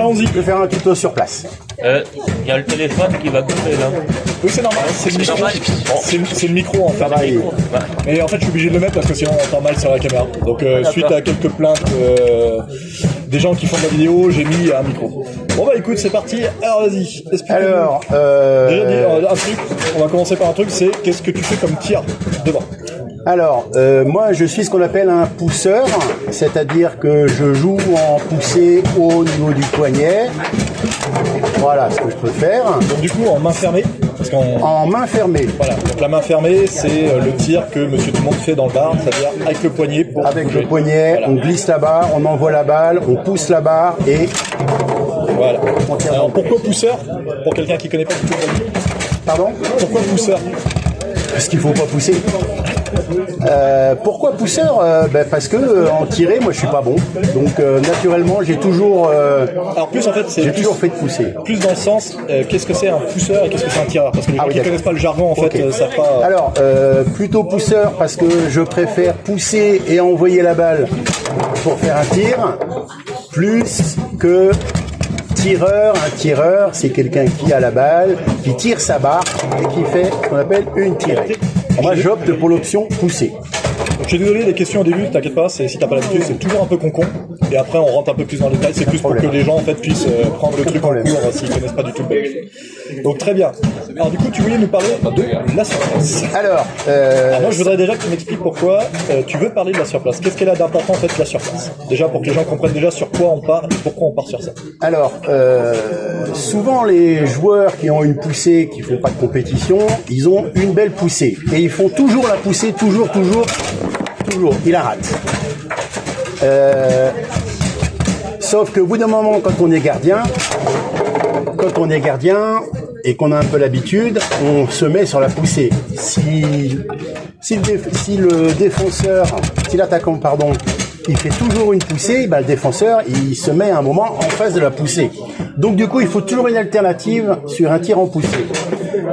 allons-y. Je vais faire un tuto sur place. Il y a le téléphone qui va couper là. Oui, c'est normal, c'est le micro. C'est le micro en fait. Et en fait, je suis obligé de le mettre parce que sinon on entend mal sur la caméra. Donc, suite à quelques plaintes des gens qui font de la vidéo, j'ai mis un micro. Bon bah écoute, c'est parti. Alors vas-y, explique-nous. Alors, déjà un truc. On va commencer par un truc. C'est qu'est-ce que tu fais comme tir devant. Alors, moi je suis ce qu'on appelle un pousseur, c'est-à-dire que je joue en poussée au niveau du poignet. Voilà ce que je peux faire. Donc du coup en main fermée, parce en main fermée. Voilà. Donc la main fermée, c'est le tir que Monsieur Tout le Monde fait dans le bar, c'est-à-dire avec le poignet. Avec le poignet, voilà. On glisse la barre, on envoie la balle, on pousse la barre et voilà. Alors pourquoi pousseur? Pour quelqu'un qui connaît pas du tout. Pardon? Pourquoi pousseur? Parce qu'il faut pas pousser. Pourquoi pousseur? Parce que en tirer, moi je suis pas bon. Donc naturellement, j'ai toujours. Alors plus en fait, j'ai toujours fait de pousser. Plus dans le sens, qu'est-ce que c'est un pousseur et qu'est-ce que c'est un tireur? Parce que les gens qui connaissent pas le jargon en fait, savent pas. Alors plutôt pousseur parce que je préfère pousser et envoyer la balle pour faire un tir, plus que tireur. Un tireur, c'est quelqu'un qui a la balle, qui tire sa barre et qui fait ce qu'on appelle une tirée. Moi, j'opte pour l'option pousser. Je suis désolé, les questions au début, t'inquiète pas, si t'as pas l'habitude, c'est toujours un peu con-con. Et après, on rentre un peu plus dans le détail, c'est plus pour que les gens en fait puissent prendre le truc en cours s'ils connaissent pas du tout le belge. Donc très bien. Alors du coup, tu voulais nous parler de la surplace. Alors moi, je voudrais déjà que tu m'expliques pourquoi tu veux parler de la surplace. Qu'est-ce qu'elle a d'important en fait la surplace? Déjà pour que les gens comprennent déjà sur quoi on part et pourquoi on part sur ça. Alors souvent les joueurs qui ont une poussée, qui font pas de compétition, ils ont une belle poussée et ils font toujours la poussée, toujours, ils la ratent. Sauf qu'au bout d'un moment, quand on est gardien et qu'on a un peu l'habitude, on se met sur la poussée. Si l'attaquant, il fait toujours une poussée, le défenseur, il se met à un moment en face de la poussée. Donc du coup, il faut toujours une alternative sur un tir en poussée.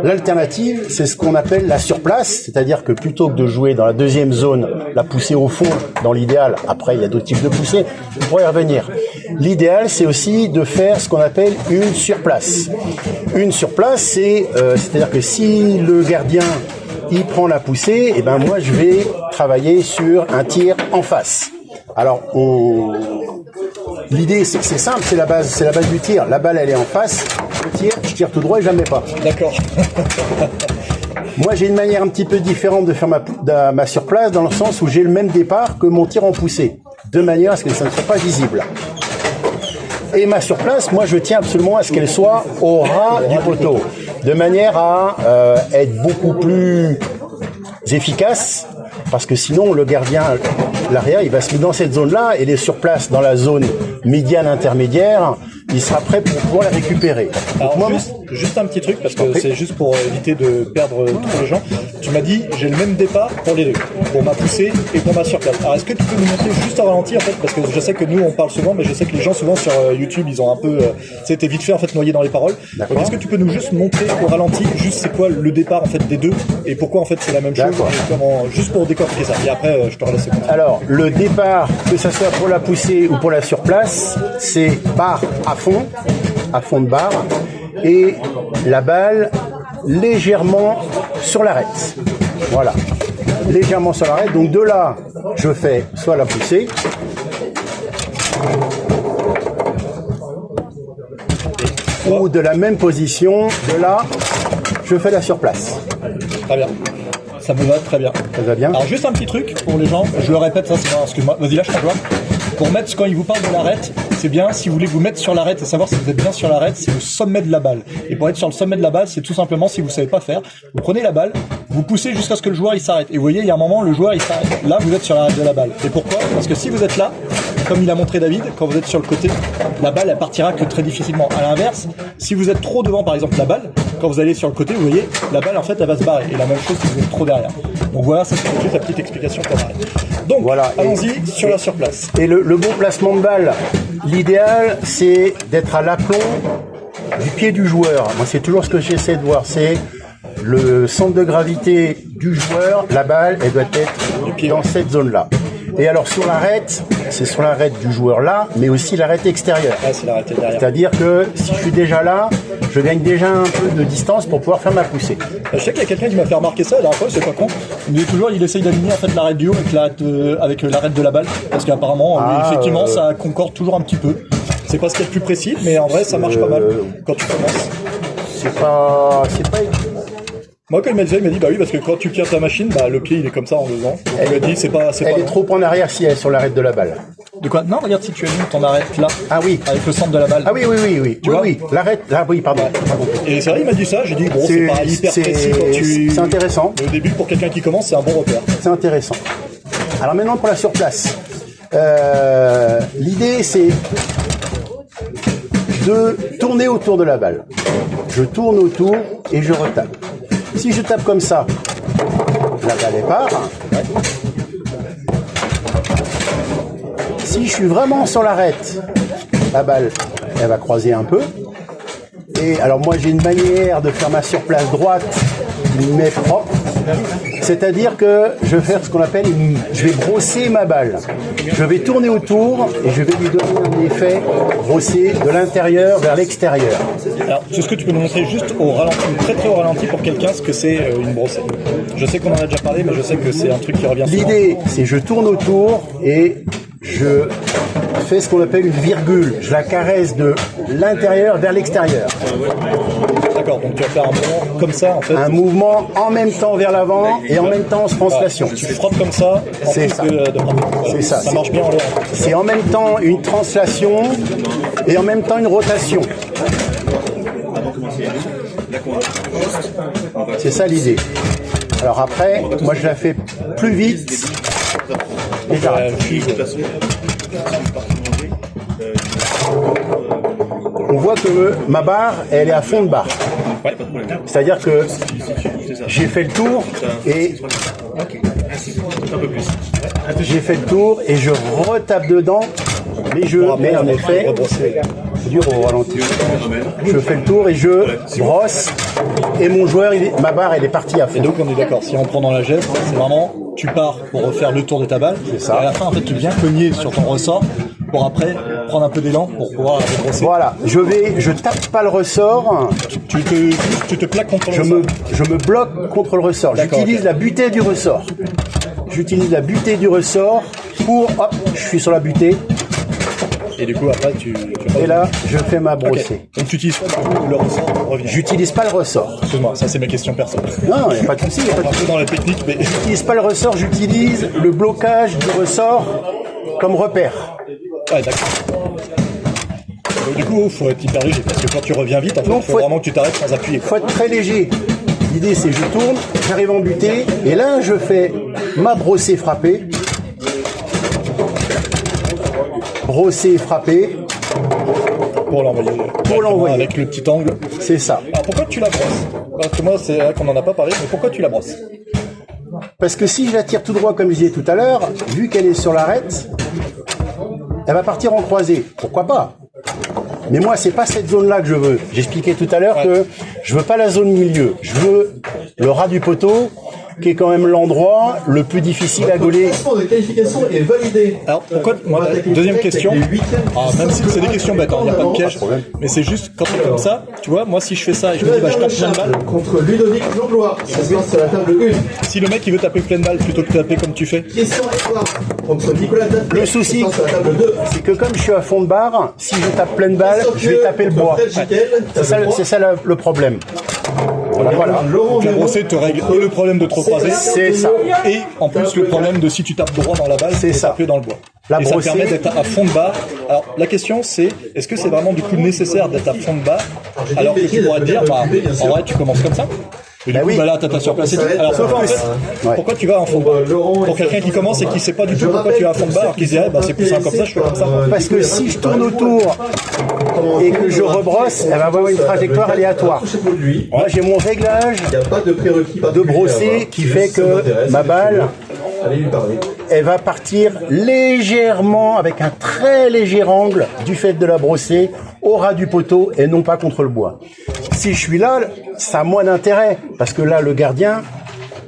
L'alternative, c'est ce qu'on appelle la surplace, c'est-à-dire que plutôt que de jouer dans la deuxième zone, la poussée au fond, dans l'idéal, après il y a d'autres types de poussées, on pourrait y revenir. L'idéal, c'est aussi de faire ce qu'on appelle une surplace. Une surplace, c'est-à-dire que si le gardien il prend la poussée, et moi je vais travailler sur un tir en face. Alors l'idée c'est c'est simple, c'est la base du tir. La balle elle est en face, je tire tout droit et jamais pas. D'accord. Moi j'ai une manière un petit peu différente de faire ma surplace dans le sens où j'ai le même départ que mon tir en poussée, de manière à ce que ça ne soit pas visible. Et ma surplace, moi je tiens absolument à ce qu'elle soit au ras du poteau, de manière à être beaucoup plus efficace, parce que sinon le gardien, l'arrière, il va se mettre dans cette zone-là et les surplaces dans la zone médiane intermédiaire, il sera prêt pour pouvoir la récupérer. Alors moi, juste un petit truc, parce que c'est juste pour éviter de perdre tous les gens. Tu m'as dit, j'ai le même départ pour les deux, pour ma poussée et pour ma surplace. Alors est-ce que tu peux nous montrer juste au ralenti en fait, parce que je sais que nous on parle souvent, mais je sais que les gens souvent sur YouTube ils ont un peu, c'était vite fait en fait noyé dans les paroles. Donc est-ce que tu peux nous juste montrer au ralenti juste c'est quoi le départ en fait des deux et pourquoi en fait c'est la même chose, juste pour décortiquer ça. Et après je te relaisse. Alors le départ, que ça soit pour la poussée ou pour la surplace, c'est barre à fond de barre, et la balle légèrement sur l'arête. Voilà, légèrement sur l'arête. Donc de là, je fais soit la poussée, ou de la même position, de là, je fais la surplace. Très bien. Ça me va très bien. Ça va bien. Alors juste un petit truc pour les gens, je le répète, ça c'est moi, excuse-moi, vas-y lâche ta joie. Pour mettre, quand il vous parle de l'arête, c'est bien, si vous voulez vous mettre sur l'arête et savoir si vous êtes bien sur l'arête, c'est le sommet de la balle. Et pour être sur le sommet de la balle, c'est tout simplement, si vous savez pas faire, vous prenez la balle, vous poussez jusqu'à ce que le joueur il s'arrête. Et vous voyez, il y a un moment, le joueur il s'arrête. Là, vous êtes sur l'arête de la balle. Et pourquoi? Parce que si vous êtes là, comme il a montré David, quand vous êtes sur le côté, la balle elle partira que très difficilement. À l'inverse, si vous êtes trop devant par exemple la balle, quand vous allez sur le côté, vous voyez, la balle en fait elle va se barrer. Et la même chose si vous êtes trop derrière. Donc voilà, ça c'est juste la petite explication pour l'arrêt. Donc voilà, allons-y sur la surplace. Et le bon placement de balle, l'idéal c'est d'être à l'aplomb du pied du joueur. Moi c'est toujours ce que j'essaie de voir, c'est le centre de gravité du joueur, la balle elle doit être dans cette zone-là. Et alors sur l'arête, c'est sur l'arête du joueur là, mais aussi l'arête extérieure. Ah, c'est l'arrêté derrière. C'est-à-dire que si je suis déjà là, je gagne déjà un peu de distance pour pouvoir faire ma poussée. Je sais qu'il y a quelqu'un qui m'a fait remarquer ça la dernière fois, c'est pas con. Il dit toujours, il essaye d'aligner en fait l'arête du haut avec l'arête de la balle, parce qu'apparemment, effectivement, ça concorde toujours un petit peu. C'est pas ce qu'il y a de plus précis, mais en vrai, ça marche pas mal quand tu commences. C'est pas. Moi, quand il m'a dit, bah oui, parce que quand tu tires ta machine, bah le pied il est comme ça en levant. Il m'a dit, c'est pas. Elle est trop en arrière si elle est sur l'arête de la balle. De quoi? Non, regarde si tu alignes ton arête là. Ah oui. Avec le centre de la balle. Ah oui. Tu vois L'arête. Ah oui, pardon. Et c'est vrai, il m'a dit ça. J'ai dit, bon, c'est pas hyper précis quand tu. C'est intéressant. Mais au début, pour quelqu'un qui commence, c'est un bon repère. C'est intéressant. Alors maintenant pour la surplace. L'idée c'est de tourner autour de la balle. Je tourne autour et je retape. Si je tape comme ça, la balle est part. Si je suis vraiment sur l'arête, la balle, elle va croiser un peu. Et alors moi j'ai une manière de faire ma surplace droite, mais propre. C'est-à-dire que je vais faire ce qu'on appelle je vais brosser ma balle. Je vais tourner autour et je vais lui donner un effet brossé de l'intérieur vers l'extérieur. Alors, est-ce que tu peux nous montrer juste au ralenti, très très au ralenti pour quelqu'un ce que c'est une brossée? Je sais qu'on en a déjà parlé, mais je sais que c'est un truc qui revient souvent. L'idée, c'est je tourne autour et je fais ce qu'on appelle une virgule. Je la caresse de l'intérieur vers l'extérieur. D'accord, donc tu vas faire un mouvement comme ça en fait. Un mouvement en même temps vers l'avant et en même temps en translation. Tu frottes comme ça, en C'est plus ça. de frapper. Voilà. C'est ça. Ça marche bien en l'air. C'est en même temps une translation et en même temps une rotation. C'est ça l'idée. Alors après, moi je la fais plus vite et j'arrête. On voit que ma barre, elle est à fond de barre. C'est-à-dire que j'ai fait le tour et je retape dedans, mais en effet, c'est dur au ralenti. Je fais le tour et je brosse et mon joueur, ma barre, elle est partie à fond. Et donc on est d'accord, si on prend dans la geste, c'est vraiment, tu pars pour refaire le tour de ta balle, ça. Et à la fin en fait tu viens cogner sur ton ressort pour après prendre un peu d'élan pour pouvoir rebrosser. Voilà, je tape pas le ressort. Tu te plaques contre le ressort. Je me bloque contre le ressort. J'utilise la butée du ressort. Pour, hop, je suis sur la butée. Et du coup après tu Et là, je fais ma brossée. Okay. Donc tu utilises pas du tout le ressort pour revenir. J'utilise pas le ressort. Excuse-moi, ça c'est ma question personnelle. Non, il n'y a pas de souci. Un peu dans la technique, mais J'utilise pas le ressort, j'utilise le blocage du ressort comme repère. ouais, d'accord. Donc du coup, faut être hyper léger parce que quand tu reviens vite, en fait, Non, faut vraiment que tu t'arrêtes sans appuyer. Faut être très léger. L'idée c'est je tourne, j'arrive en butée, et là je fais ma brossée frappée. Brossée frappée, Pour l'envoyer. Pour l'envoyer. Avec le petit angle. c'est ça. Alors pourquoi tu la brosses? Parce que moi, c'est vrai qu'on en a pas parlé, mais pourquoi tu la brosses? Parce que si je la tire tout droit comme je disais tout à l'heure, vu qu'elle est sur l'arête, elle va partir en croisée. Pourquoi pas? Mais moi, c'est pas cette zone-là que je veux. J'expliquais tout à l'heure que je veux pas la zone milieu. Je veux le ras du poteau, qui est quand même l'endroit le plus difficile à gauler. Le classement de qualification est validé. Alors pourquoi moi, deuxième question. Même si c'est des questions bêtes, il n'y a pas de piège. Mais c'est juste quand c'est comme ça, tu vois, moi si je fais ça et je me dis bah je tape plein de balles. Contre Ludovic Langlois. Ça se passe sur la table 1. Si le mec il veut taper plein de balles plutôt que taper comme tu fais. Question espoir. Contre Nicolas Datley. Le souci, Ça se passe sur la table 2. c'est que comme je suis à fond de barre, si je tape pleine balle, je vais taper le bois. C'est ça le problème. Voilà. Laurent La Véron. brossée te règle et le problème de trop croiser. C'est ça. Et en plus le problème de si tu tapes droit dans la balle, C'est de ça. taper dans le bois. La et ça te brossée- permet d'être à fond de barre. Alors la question c'est, est-ce que c'est vraiment du coup nécessaire d'être à fond de barre alors que tu pourrais te dire, bah en vrai tu commences comme ça. Et du coup, oui. bah là, t'as ta surplace et tout. Ça va être- Alors, pourquoi, en fait, Ouais. pourquoi tu vas en fond de barre? Laurent Pour quelqu'un qui commence et qui sait pas du tout pourquoi tu vas à fond de barre, alors qu'il se dirait, bah, c'est plus simple comme ça, je fais comme ça. Parce que si je tourne autour et que je rebrosse, elle va avoir une trajectoire aléatoire. Moi, j'ai mon réglage Il n'y a pas de prérequis de brosser qui fait que ma balle, Allez lui parler. elle va partir légèrement, avec un très léger angle, du fait de la brossée, au ras du poteau et non pas contre le bois. Si je suis là, ça a moins d'intérêt, parce que là, le gardien,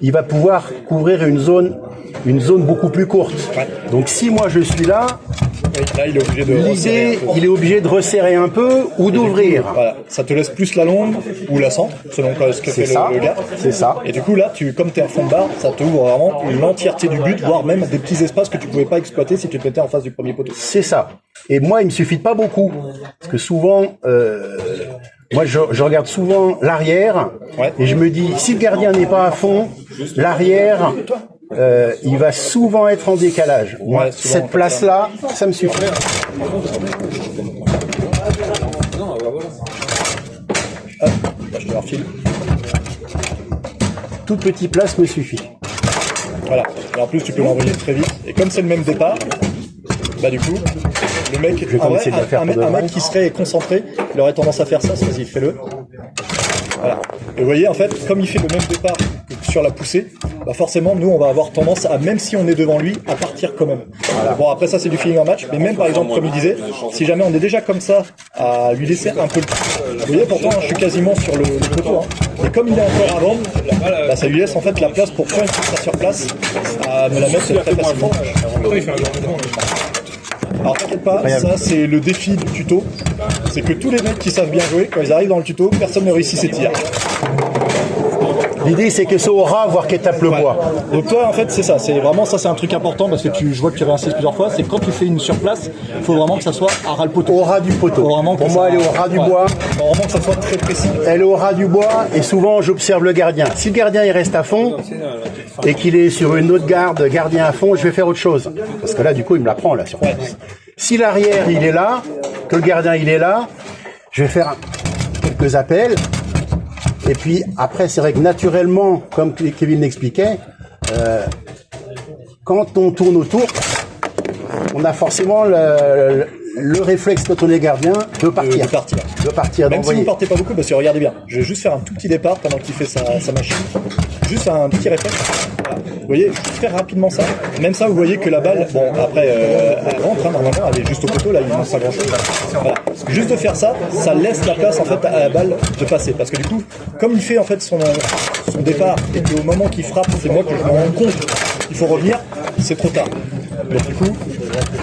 il va pouvoir couvrir une zone une zone beaucoup plus courte. Ouais. Donc si moi je suis là, Oui, là, il est obligé de resserrer l'idée, un peu. il est obligé de resserrer un peu ou d'ouvrir. Voilà, ça te laisse plus la longue ou la centre, selon ce que C'est fait ça, le gars. c'est ça. Et du coup, là, comme tu es en fond de barre, ça t'ouvre vraiment l'entièreté du but, voire même des petits espaces que tu pouvais pas exploiter si tu te mettais en face du premier poteau. C'est ça. Et moi, il me suffit de pas beaucoup. Parce que souvent, moi, je regarde souvent l'arrière. Ouais. Et je me dis, si le gardien n'est pas à fond, l'arrière, il va souvent être en décalage. Moi, Ouais, souvent, cette place-là, ça me suffit. Hop, là, je te refile. Toute petite place me suffit. Voilà. Et en plus, tu peux l'envoyer très vite. Et comme c'est le même départ, bah du coup, le mec, vais en vrai, essayer de le faire un pour de mec vrai. qui serait concentré, il aurait tendance à faire ça. Vas-y, fais-le. Voilà. Et vous voyez, en fait, comme il fait le même départ que sur la poussée, bah forcément, nous, on va avoir tendance à, même si on est devant lui, à partir quand même. Bon, après ça, c'est du feeling en match, mais même par exemple, comme il disait, si jamais on est déjà comme ça, à lui laisser un peu le coup. Vous voyez, pourtant, je suis quasiment sur le poteau. Hein. Et comme il est encore avant, bah, ça lui laisse en fait la place pour quand il fait sa surplace, à me la mettre très facilement. Alors t'inquiète pas, ça c'est le défi du tuto, c'est que tous les mecs qui savent bien jouer, quand ils arrivent dans le tuto, personne ne réussit ses tirs. L'idée, c'est que ça aura, voire qu'elle tape le bois. Donc toi en fait c'est ça, c'est vraiment ça, c'est un truc important parce que je vois que tu réinsistes plusieurs fois, c'est que quand tu fais une surplace, il faut vraiment que ça soit à ras le poteau. Au ras du poteau. Faut vraiment que Pour ça- moi, elle est au ras du ouais. bois. Faut vraiment que ça soit très précis. Elle est au ras du bois et souvent j'observe le gardien. Si le gardien il reste à fond et qu'il est sur une autre garde, gardien à fond, je vais faire autre chose. Parce que là du coup il me la prend là sur place. Si l'arrière il est là, que le gardien il est là, je vais faire quelques appels. Et puis après c'est vrai que naturellement, comme Kevin l'expliquait, quand on tourne autour, on a forcément le réflexe quand on est gardien de partir. De partir. De partir, Même si vous d'envoyer. ne partez pas beaucoup, parce que regardez bien, je vais juste faire un tout petit départ pendant qu'il fait sa machine. Juste un petit réflexe. Voilà. Vous voyez, je vais faire rapidement ça. Même ça, vous voyez que la balle, bon, après, elle rentre, hein, normalement, elle est juste au poteau, là, il manque pas grand chose. Voilà. Juste de faire ça, ça laisse la place, en fait, à la balle de passer. Parce que du coup, comme il fait, en fait, son départ, et qu'au moment qu'il frappe, c'est moi que je me rends compte qu'il faut revenir, c'est trop tard. Donc, du coup,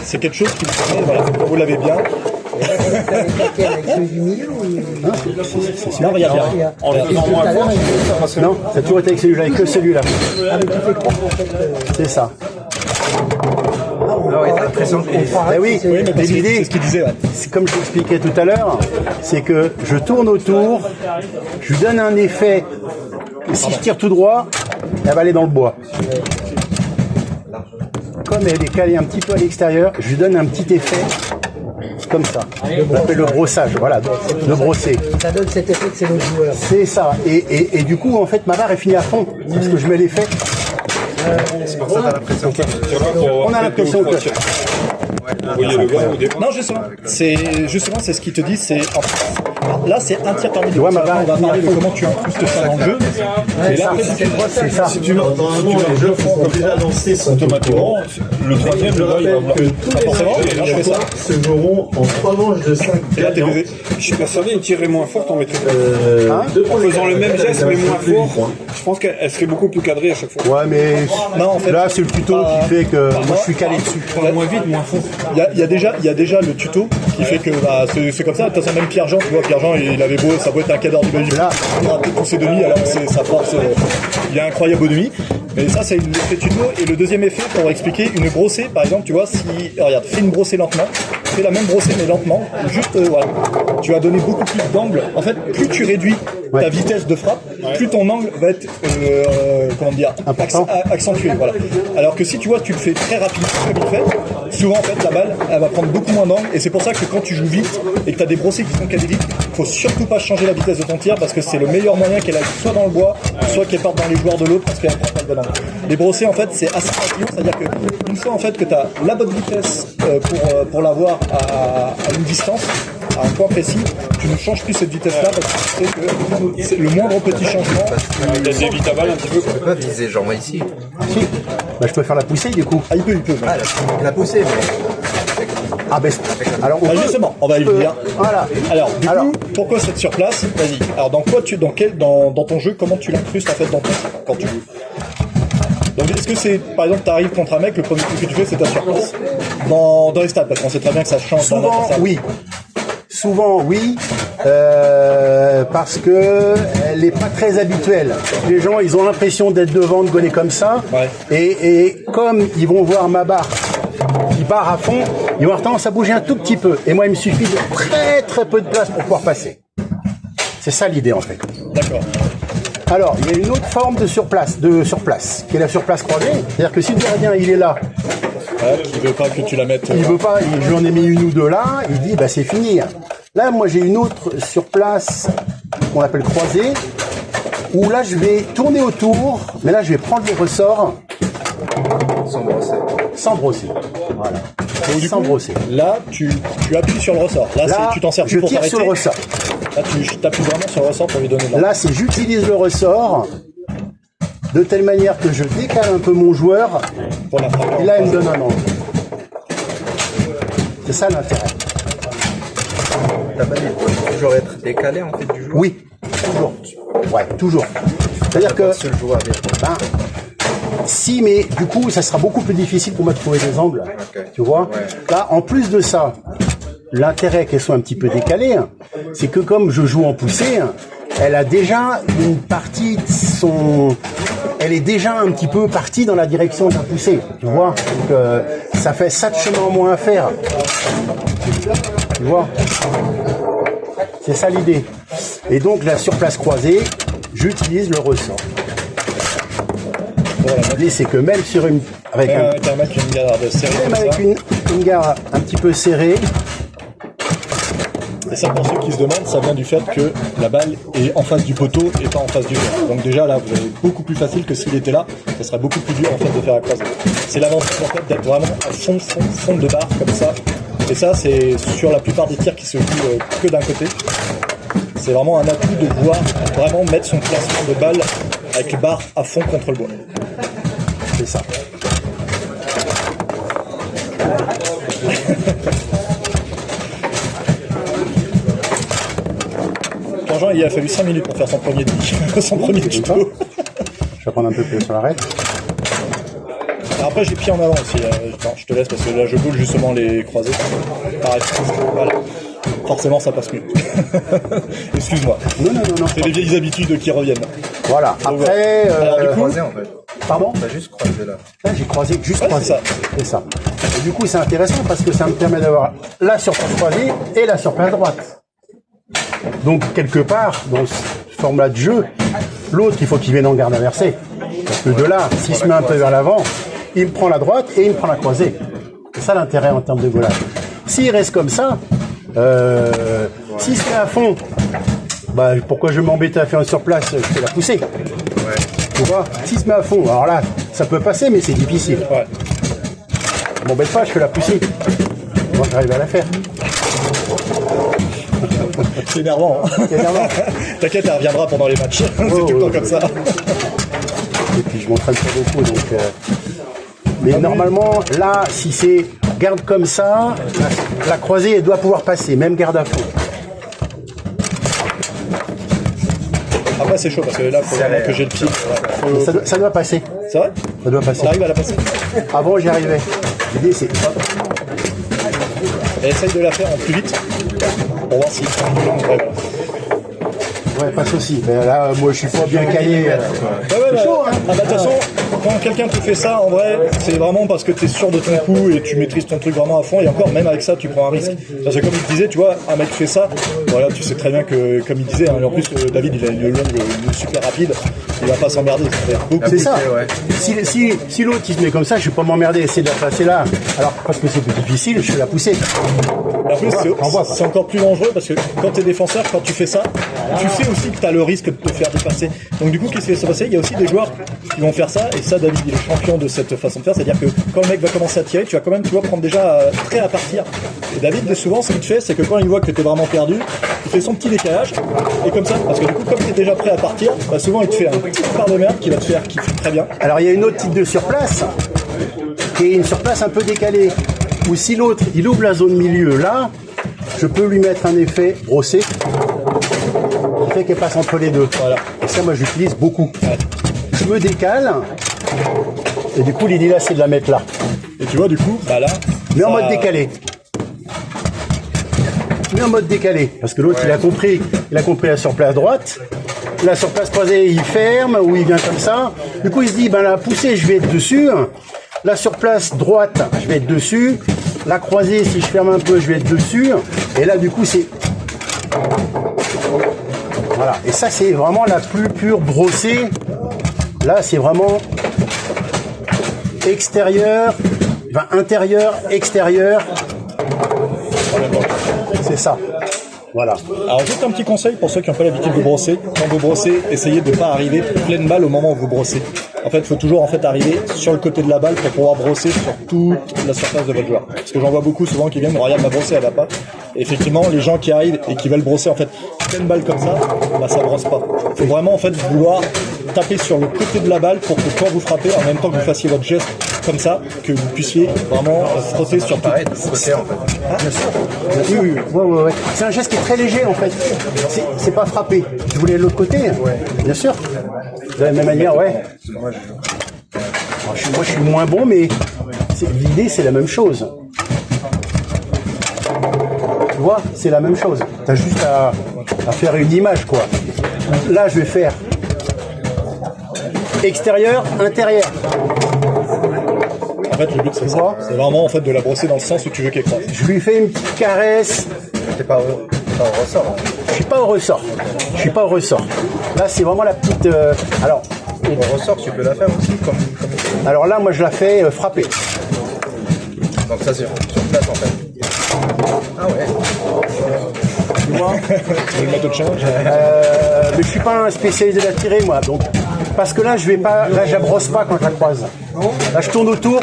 c'est quelque chose qui me permet, voilà, vous l'avez bien. Non, regarde bien. En le faisant moins fort, Non, ça a toujours été avec celui-là, et que celui-là. C'est ça. Ben oui, Oui, mais parce mais que l'idée, c'est ce qu'il disait, ouais. c'est comme je l'expliquais tout à l'heure, c'est que je tourne autour, je lui donne un effet, et si je tire tout droit, elle va aller dans le bois. Comme elle est calée un petit peu à l'extérieur, je lui donne un petit effet, comme ça. On appelle le brossage, voilà, le brosser. Ça donne cet effet que c'est l'autre joueur. C'est ça. Et du coup, en fait, ma barre est finie à fond, parce que je mets l'effet. On a l'impression que... vous voyez le gars au départ. Non, justement, c'est ce qu'ils te disent, c'est là c'est un tir parmi deux. vois, ma On barre va est parler de finie. comment tu incrustes ça dans le jeu. Et là, après, C'est ça. Si tu veux, normalement, les jeux sont déjà lancés sont Automatiquement, le troisième, le gars, il va vouloir. que tous les forcément, matchs mais là, je fais ça. se joueront en 3 manches de 5 Et là, t'es gagnants. baisé. Je suis persuadé, une tirerait moins forte en mettant. En En faisant le même geste, mais moins fort, je pense qu'elle serait beaucoup plus cadrée à chaque fois. Ouais, mais Non, en fait, là, c'est le tuto qui fait que moi, je suis calé dessus. Moins vite, moins fort. Il y a déjà le tuto qui fait que bah, c'est comme ça. De toute façon, même Pierre-Jean, tu vois, Pierre-Jean, il avait beau, ça peut être un cadre du Belgique. Là. Il aura peut-être pour ses demi, alors que c'est sa force, il est incroyable au demi. Mais ça, c'est l'effet tuto. Et le deuxième effet, pour expliquer, une brossée, par exemple, tu vois, si, regarde, fais une brossée lentement, fais la même brossée mais lentement, juste, voilà. Tu vas donner beaucoup plus d'angle. En fait, plus tu réduis ta vitesse de frappe, plus ton angle va être, comment dire, Important. accentué, voilà. Alors que si tu vois, tu le fais très rapidement, comme il fait, souvent, en fait, la balle, elle va prendre beaucoup moins d'angle. Et c'est pour ça que quand tu joues vite et que tu as des brossées qui sont calées vite, faut surtout pas changer la vitesse de ton tir parce que c'est le meilleur moyen qu'elle aille soit dans le bois, soit qu'elle parte dans les joueurs de l'autre parce qu'elle prend pas le bon angle. Les brossées, en fait, c'est assez rapide, c'est-à-dire que une fois en fait que tu as la bonne vitesse pour l'avoir à une distance, à un point précis, tu ne changes plus cette vitesse-là parce que tu sais que c'est le moindre petit changement. Il dévie ta balle un petit peu. Je peux pas viser genre moi ici. Si. Bah, je peux faire la poussée, du coup. Ah, il peut. Ah, la poussée, mais. Ah, ben, alors, on Ah, peut- justement, on va y venir. Voilà. Alors, du Alors. coup, pourquoi cette surplace? Vas-y. Alors, dans ton jeu, comment tu l'incrustes en fait dans ton quand tu joues? Donc est-ce que c'est, par exemple, t'arrives contre un mec, le premier truc que tu fais, c'est ta surplace dans les stades, parce qu'on sait très bien que ça change. Souvent, oui. Souvent, oui. Parce que elle n'est pas très habituelle. Les gens, ils ont l'impression d'être devant, de gauler comme ça. Ouais. Et comme ils vont voir ma barre qui part à fond, ils vont avoir tendance à bouger un tout petit peu. Et moi, il me suffit de très très peu de place pour pouvoir passer. C'est ça l'idée en fait. D'accord. Alors, il y a une autre forme de surplace, qui est la surplace croisée. C'est-à-dire que si le gardien il est là, Ouais, il veut pas que tu la mettes. il veut pas, je lui en ai mis une ou deux là, il dit bah c'est fini. Là, moi j'ai une autre surplace qu'on appelle croisée, où là je vais tourner autour, mais là je vais prendre le ressort Sans brosser. sans brosser. Voilà. Donc, du Sans coup, brosser. Là, tu appuies sur le ressort. Là, Là, tu t'en sers je plus pour tire t'arrêter. sur le ressort. Là, tu t'appuies vraiment sur le ressort pour lui donner de Là, c'est j'utilise le ressort de telle manière que je décale un peu mon joueur, pour la frappe. et là il me donne un angle. C'est ça l'intérêt. La balle, il peut toujours être décalée en fait du joueur. Oui, toujours. Ouais, toujours. C'est-à-dire que, Seul joueur avec. ben, si, mais du coup, ça sera beaucoup plus difficile pour moi de trouver des angles. Ok. Tu vois? Ouais. Là, en plus de ça, l'intérêt qu'elle soit un petit peu décalée, c'est que comme je joue en poussée, elle a déjà une partie de son... Elle est déjà un petit peu partie dans la direction d'un poussé, tu vois? Donc, ça fait 7 chemins en moins à faire. Tu vois? C'est ça l'idée. Et donc, la surplace croisée, j'utilise le ressort. Voilà. L'idée, c'est que même sur une... Avec Même un, avec un mec qui a une garde serrée même comme avec ça. une gare un petit peu serrée, Et ça, pour ceux qui se demandent, ça vient du fait que la balle est en face du poteau et pas en face du mur. Donc déjà là, vous avez beaucoup plus facile que s'il était là. Ça serait beaucoup plus dur en fait de faire la croisée. C'est l'avantage en fait d'être vraiment à fond de barre comme ça. Et ça, c'est sur la plupart des tirs qui se jouent que d'un côté. C'est vraiment un atout de pouvoir vraiment mettre son placement de balle avec les barres à fond contre le bois. c'est ça. Jean, il a fallu 5 minutes pour faire son premier son premier tuto. Je vais prendre un peu plus sur l'arrêt. Alors après, j'ai pied en avant aussi. Attends, je te laisse parce que là, je boule justement les croisés. Pareil. Voilà. Forcément, ça passe mieux. Excuse-moi. Non. C'est les vieilles habitudes qui reviennent. Voilà. Après, Alors, du coup, Croisé en fait. pardon. T'as juste croisé là. Là, j'ai croisé, juste Ouais, croisé. c'est ça. C'est ça. Et du coup, c'est intéressant parce que ça me permet d'avoir la surplace croisée et la surplace droite. Donc, quelque part, dans ce format de jeu, l'autre, il faut qu'il vienne en garde inversée. Parce que de là, s'il se met un peu vers l'avant, il me prend la droite et il me prend la croisée. C'est ça l'intérêt en termes de golage. S'il reste comme ça, s'il se met à fond, bah, pourquoi je vais m'embêter à faire une surplace, je fais la pousser. Tu vois, s'il se met à fond, alors là, ça peut passer, mais c'est difficile. ouais. Je m'embête pas, je fais la poussée. Moi, j'arrive à la faire. C'est énervant. Hein. C'est énervant. T'inquiète, elle reviendra pendant les matchs. C'est tout le temps comme ça. Et puis, je m'entraîne pas beaucoup, donc... Mais normalement, là, si c'est garde comme ça, la croisée, elle doit pouvoir passer, même garde à fond. Après, c'est chaud parce que là, il faut vraiment que j'ai le pied. Ouais. Faut- Ça doit passer. C'est vrai? Ça doit passer. T'arrives à la passer? Avant, j'y arrivais. L'idée, c'est... hop, Et essaye de la faire en plus vite pour voir si. Ouais, voilà. ouais, passe aussi. Mais là, moi, je suis pas bien calé. Ouais, chaud, hein. Ah bah, de toute façon, quand quelqu'un te fait ça, en vrai, c'est vraiment parce que tu es sûr de ton coup et tu maîtrises ton truc vraiment à fond. Et encore, même avec ça, tu prends un risque. Parce que comme il te disait, tu vois, un mec fait ça, voilà, tu sais très bien que, comme il disait, hein, et en plus, David, il a une longue, une super rapide, il va pas s'emmerder. Ça fait beaucoup. C'est ça. Ouais. Si l'autre, il se met comme ça, je vais pas m'emmerder, essayer de la passer là. Alors, parce que c'est plus difficile, je vais la pousser. En plus, Envoie, quoi. c'est encore plus dangereux parce que quand tu es défenseur, quand tu fais ça, tu sais aussi que tu as le risque de te faire dépasser. Donc du coup, qu'est-ce qui va se passer? Il y a aussi des joueurs qui vont faire ça, et ça, David, il est champion de cette façon de faire, c'est-à-dire que quand le mec va commencer à tirer, tu vas quand même, tu vois, prendre déjà prêt à partir. Et David, souvent, ce qu'il te fait, c'est que quand il voit que tu es vraiment perdu, il fait son petit décalage, et comme ça, parce que du coup, comme tu es déjà prêt à partir, bah, souvent, il te fait un petit part de merde qui va te faire kiffer très bien. Alors, il y a une autre type de surplace, qui est une surplace un peu décalée, où si l'autre, il ouvre la zone milieu là, je peux lui mettre un effet brossé, qui fait qu'elle passe entre les deux. Voilà. Et ça, moi, j'utilise beaucoup. Je me décale, Et du coup, l'idée là, c'est de la mettre là. Et tu vois, du coup, bah là. Mais en ça- mode décalé. Mais en mode décalé. Parce que l'autre, il a compris la surplace droite. La surplace croisée, il ferme ou il vient comme ça. Du coup, il se dit, ben la poussée, je vais être dessus. La surplace droite, je vais être dessus. La croisée, si je ferme un peu, je vais être dessus. Et là, du coup, c'est... Voilà. Et ça, c'est vraiment la plus pure brossée. Là, c'est vraiment extérieur, enfin, intérieur, extérieur. C'est ça. Voilà. Alors juste un petit conseil pour ceux qui n'ont pas l'habitude de brosser. Quand vous brossez, essayez de ne pas arriver pleine balle au moment où vous brossez. En fait, il faut toujours arriver sur le côté de la balle pour pouvoir brosser sur toute la surface de votre joueur. Parce que j'en vois beaucoup souvent qui viennent, regarde ma brossée, elle va pas. Et effectivement, les gens qui arrivent et qui veulent brosser en fait pleine balle comme ça, bah ça brosse pas. Il faut vraiment en fait vouloir taper sur le côté de la balle pour que quand vous frappez, en même temps que vous fassiez votre geste comme ça, que vous puissiez vraiment frotter sur tout. Pareil, de ce côté, en fait. Bien sûr. Oui. Ouais. C'est un geste qui est très léger en fait. C'est pas frappé. Tu voulais de l'autre côté? Bien sûr. De la même manière, ouais. Alors, moi je suis moins bon, mais l'idée c'est la même chose. Tu vois, c'est la même chose. T'as juste à faire une image quoi. Là je vais faire extérieur, intérieur. En fait, le but c'est ça. C'est vraiment en fait de la brosser dans le sens où tu veux qu'elle croise. Je lui fais une petite caresse. T'es pas au ressort. Hein. Je suis pas au ressort. Là, c'est vraiment la petite. Alors, Au ressort, tu peux la faire aussi, comme... alors là, moi, je la fais frapper. Donc ça, c'est sur place, en fait. Ah ouais. Tu vois. C'est le matos de challenge. Mais je suis pas un spécialisé de la tirer, moi. Donc, parce que là, je la brosse pas quand je la croise. Là, je tourne autour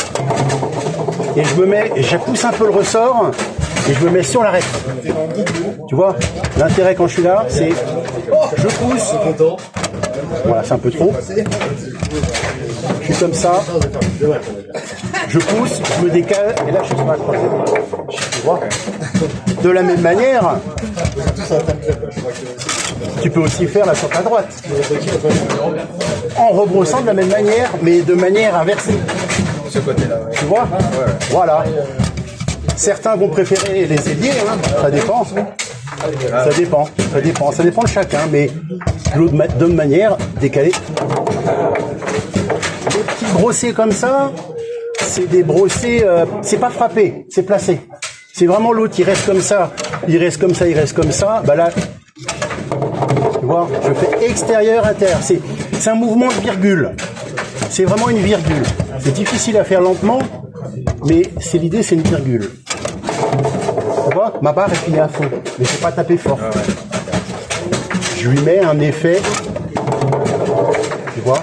et je pousse un peu le ressort et je me mets sur l'arête. Tu vois. L'intérêt quand je suis là, c'est je pousse. Voilà, c'est un peu trop. Je suis comme ça. Je pousse, je me décale et là, je suis sur la croisée. Tu vois. De la même manière, tu peux aussi faire la sur ta droite. En rebrossant de la même manière, mais de manière inversée. Ce côté-là, ouais. Tu vois. Voilà. Certains vont préférer les ailiers, hein. Ça dépend. Ça dépend de chacun, mais de manière décalée. Des petits brossés comme ça, c'est des brossés, c'est pas frappé, c'est placé. C'est vraiment l'autre, il reste comme ça. Bah là, tu vois, je fais extérieur, intérieur. C'est un mouvement de virgule. C'est vraiment une virgule. C'est difficile à faire lentement, mais l'idée, c'est une virgule. Tu vois, ma barre est finie à fond, mais je ne vais pas taper fort. Je lui mets un effet, tu vois,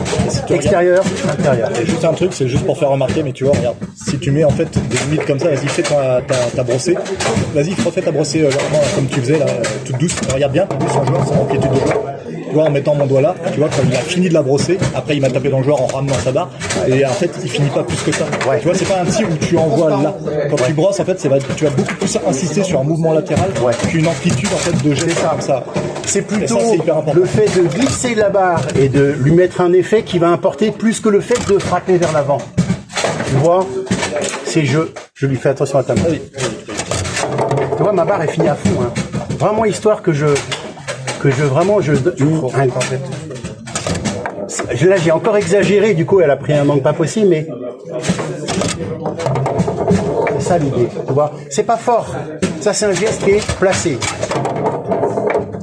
extérieur, intérieur. Et juste un truc, c'est juste pour faire remarquer, mais tu vois, regarde, si tu mets en fait des limites comme ça, vas-y, fais ta brossée. Vas-y, refais ta brossée vraiment comme tu faisais, là, toute douce. Regarde bien, sans joueur, sans amplitude de joueur. Tu vois, en mettant mon doigt là, tu vois, quand il a fini de la brosser, après il m'a tapé dans le joueur en ramenant sa barre, et en fait, il finit pas plus que ça. Ouais. Tu vois, c'est pas un tir où tu envoies là. Quand tu brosses, en fait, tu vas beaucoup plus insister sur un mouvement latéral qu'une amplitude en fait de geste comme ça. C'est plutôt Et ça, c'est hyper important. le fait de glisser la barre et de lui mettre un effet qui va importer plus que le fait de frapper vers l'avant. Tu vois, c'est je lui fais attention à ta main. Tu vois, ma barre est finie à fond. Hein. Vraiment histoire que là j'ai encore exagéré, du coup elle a pris un angle pas possible, mais c'est ça l'idée, tu vois. C'est pas fort, ça c'est un geste qui est placé.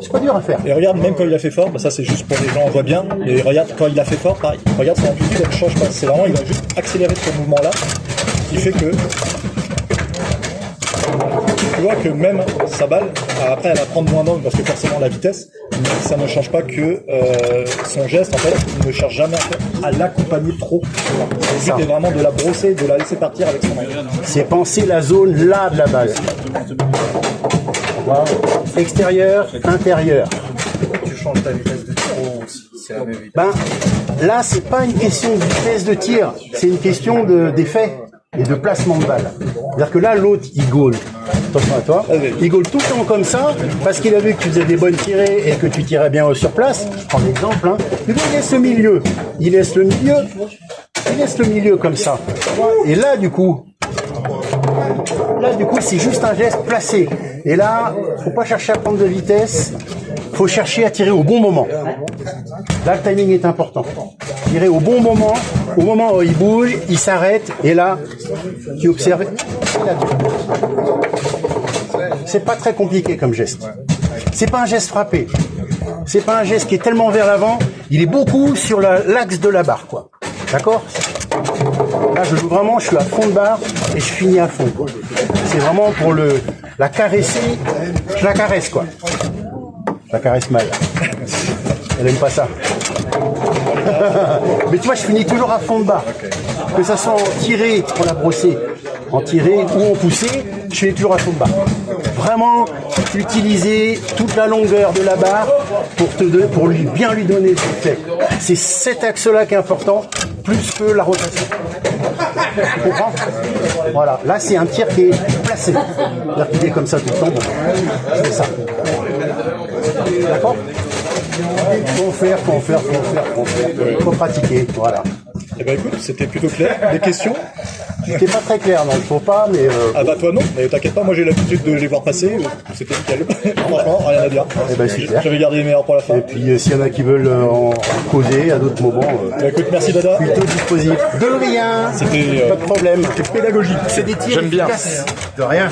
C'est pas dur à faire. Et regarde, même quand il a fait fort, bah ça c'est juste pour les gens, on voit bien, et regarde, quand il a fait fort, pareil, regarde son amplitude, elle ne change pas. C'est vraiment, il va juste accélérer ce mouvement-là, qui fait que tu vois que même sa balle, après elle va prendre moins d'angle parce que forcément la vitesse, mais ça ne change pas que son geste, en fait, il ne cherche jamais à l'accompagner trop. Le but est vraiment de la brosser, de la laisser partir avec son angle. C'est penser la zone là de la balle. Voilà. Extérieur, intérieur. Tu changes ta vitesse de tir ou c'est la même vitesse? Ben, là, c'est pas une question de vitesse de tir, c'est une question d'effet et de placement de balle. C'est-à-dire que là, l'autre, il goal. Attention à toi. Il goal tout le temps comme ça, parce qu'il a vu que tu faisais des bonnes tirées et que tu tirais bien sur place. Je prends l'exemple, hein. Il laisse le milieu. Tu laisses le milieu comme ça. Et là, du coup, c'est juste un geste placé. Et là, faut pas chercher à prendre de vitesse. Faut chercher à tirer au bon moment. Là, le timing est important. Tirer au bon moment. Au moment où il bouge, il s'arrête. Et là, tu observes. C'est pas très compliqué comme geste. C'est pas un geste frappé. C'est pas un geste qui est tellement vers l'avant. Il est beaucoup sur l'axe de la barre, quoi. D'accord? Là, je joue vraiment, je suis à fond de barre et je finis à fond. C'est vraiment pour la caresser. Je la caresse, quoi. Je la caresse mal. Elle aime pas ça. Mais tu vois, je finis toujours à fond de barre. Que ça soit en tiré pour la brosser, en tiré ou en poussé, je finis toujours à fond de barre. Vraiment, utiliser toute la longueur de la barre pour bien lui donner ce effet. C'est cet axe-là qui est important, plus que la rotation. Tu comprends? Voilà. Là, c'est un tir qui est placé. C'est-à-dire qu'il est comme ça tout le temps. Bon, c'est ça. D'accord? Faut faire. Faut pratiquer. Voilà. Eh ben écoute, c'était plutôt clair. Des questions? C'était pas très clair, donc faut pas, mais... Ah bah toi non, mais t'inquiète pas, moi j'ai l'habitude de les voir passer, c'était nickel. Franchement, rien à dire. Eh ben super. J'avais gardé les meilleurs pour la fin. Et puis s'il y en a qui veulent en causer à d'autres moments, Bah, écoute, merci Dada. plutôt dispositif. De rien. C'était Pas de problème. pédagogique. C'est des tirs efficaces. De rien.